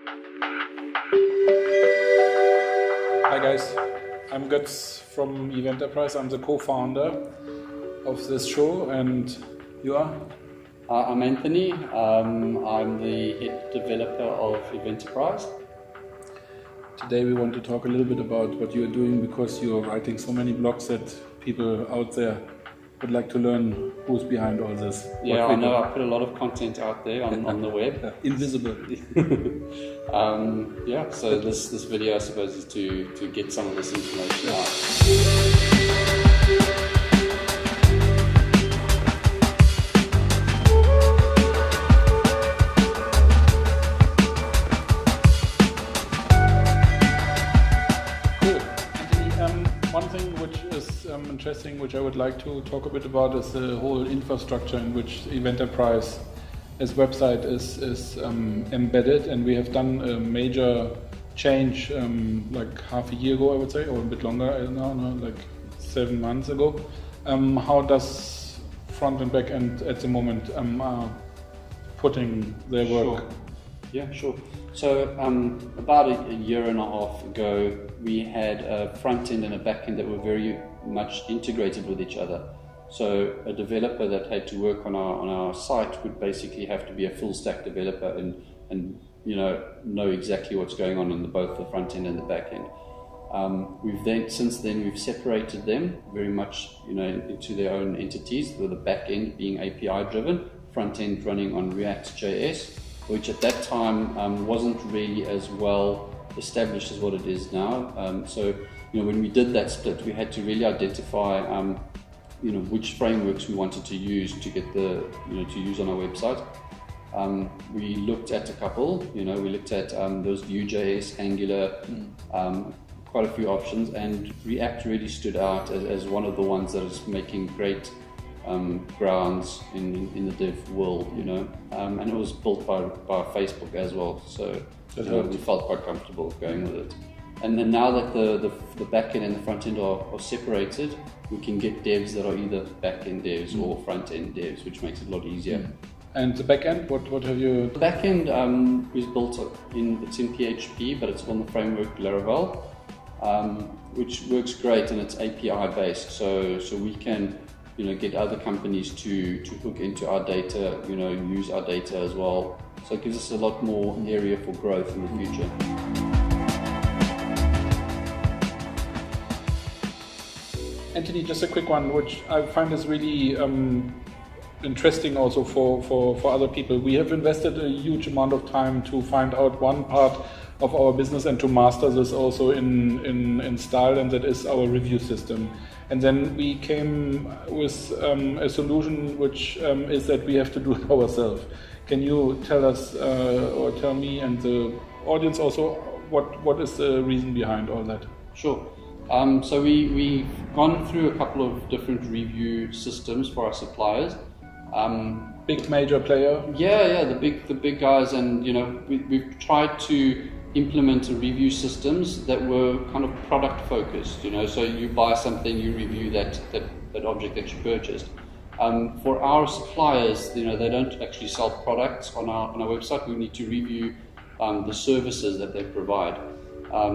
Hi guys, I'm Götz from Eventerprise. I'm the co-founder of this show, and you are? I'm Anthony. I'm the head developer of Eventerprise. Today we want to talk a little bit about what you're doing, because you're writing so many blogs that people out there would like to learn who's behind all this. Yeah, I know. I put a lot of content out there on the web. Invisible. Yeah, so this video I suppose is to get some of this information out. One thing which is interesting, which I would like to talk a bit about, is the whole infrastructure in which Eventerprise as website is embedded, and we have done a major change like half a year ago, I would say, or a bit longer now, no, like 7 months ago. How does front and back end at the moment are putting their work? Sure. Yeah, sure. So about a year and a half ago, we had a front end and a back end that were very much integrated with each other. So a developer that had to work on our site would basically have to be a full stack developer and know exactly what's going on in both the front end and the back end. Since then we've separated them very much into their own entities, with the back end being API driven, front end running on React.js, which at that time wasn't really as well established as what it is now. So when we did that split, we had to really identify which frameworks we wanted to use to get to use on our website. We looked at a couple. We looked at those Vue.js, Angular, quite a few options, and React really stood out as one of the ones that is making great grounds in the dev world, and it was built by Facebook as well, so we felt quite comfortable going with it. And then now that the back end and the front end are separated, we can get devs that are either back end devs or front end devs, which makes it a lot easier. And the back end, what have you? The back end is built it's in PHP, but it's on the framework Laravel, which works great, and it's API based, so we can get other companies to hook into our data, use our data as well. So it gives us a lot more area for growth in the future. Anthony, just a quick one, which I find is really interesting also for other people. We have invested a huge amount of time to find out one part of our business and to master this also in style, and that is our review system. And then we came with a solution which is that we have to do it ourselves. Can you tell us or tell me and the audience also what is the reason behind all that? Sure. So we've gone through a couple of different review systems for our suppliers. Big major player? Yeah, the big guys, and we've tried to implement review systems that were kind of product focused. So you buy something, you review that object that you purchased. For our suppliers, they don't actually sell products on our website. We need to review the services that they provide.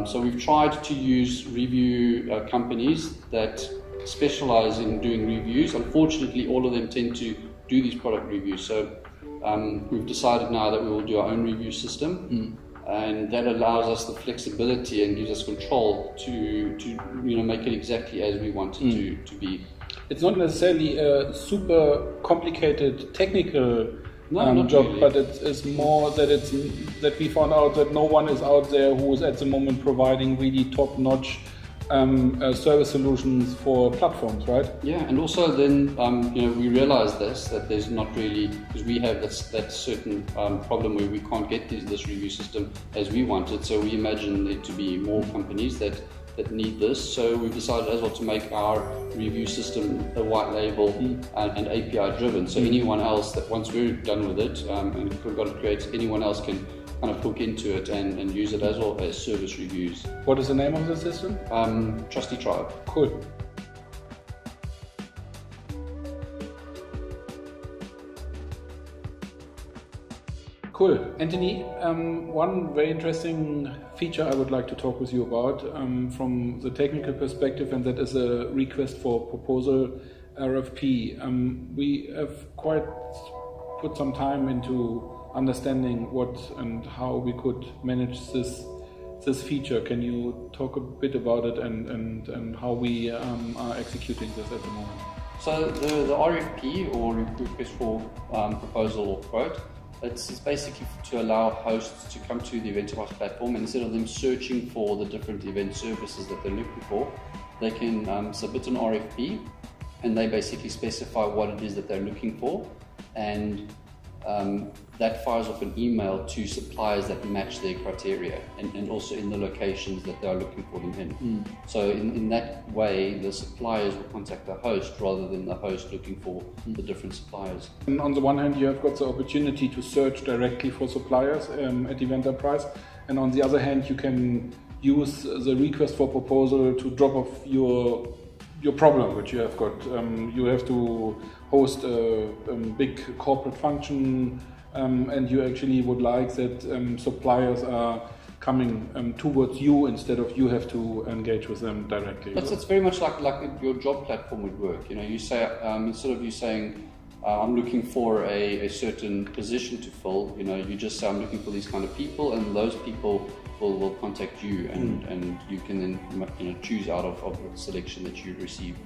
So we've tried to use review companies that specialize in doing reviews. Unfortunately, all of them tend to do these product reviews. So we've decided now that we will do our own review system, and that allows us the flexibility and gives us control to make it exactly as we want it to be. It's not necessarily a super complicated technical job, really. but it is more that we found out that no one is out there who is at the moment providing really top-notch service solutions for platforms, right? Yeah, and also then we realized that there's not really, because we have that certain problem where we can't get this review system as we wanted. So we imagine there to be more companies that need this. So we've decided as well to make our review system a white label and API driven. So anyone else that once we're done with it and we've got it created, anyone else can kind of hook into it and use it as well as service reviews. What is the name of the system? Trusty Tribe. Cool. Cool. Anthony, one very interesting feature I would like to talk with you about from the technical perspective, and that is a request for proposal RFP. We have quite put some time into understanding what and how we could manage this feature. Can you talk a bit about it and how we are executing this at the moment? So the RFP, or request for proposal or quote, it's basically to allow hosts to come to the Eventerprise platform, and instead of them searching for the different event services that they're looking for, they can submit an RFP, and they basically specify what it is that they're looking for, and that fires off an email to suppliers that match their criteria, and also in the locations that they are looking for them in. So in that way, the suppliers will contact the host rather than the host looking for the different suppliers. And on the one hand, you have got the opportunity to search directly for suppliers at Eventerprise, and on the other hand, you can use the request for proposal to drop off your problem which you have got. You have to host a big corporate function, and you actually would like that suppliers are coming towards you instead of you have to engage with them directly. It's very much like your job platform would work. You say instead of you saying I'm looking for a certain position to fill, you just say I'm looking for these kind of people, and those people will contact you, and you can then choose out of the selection that you receive.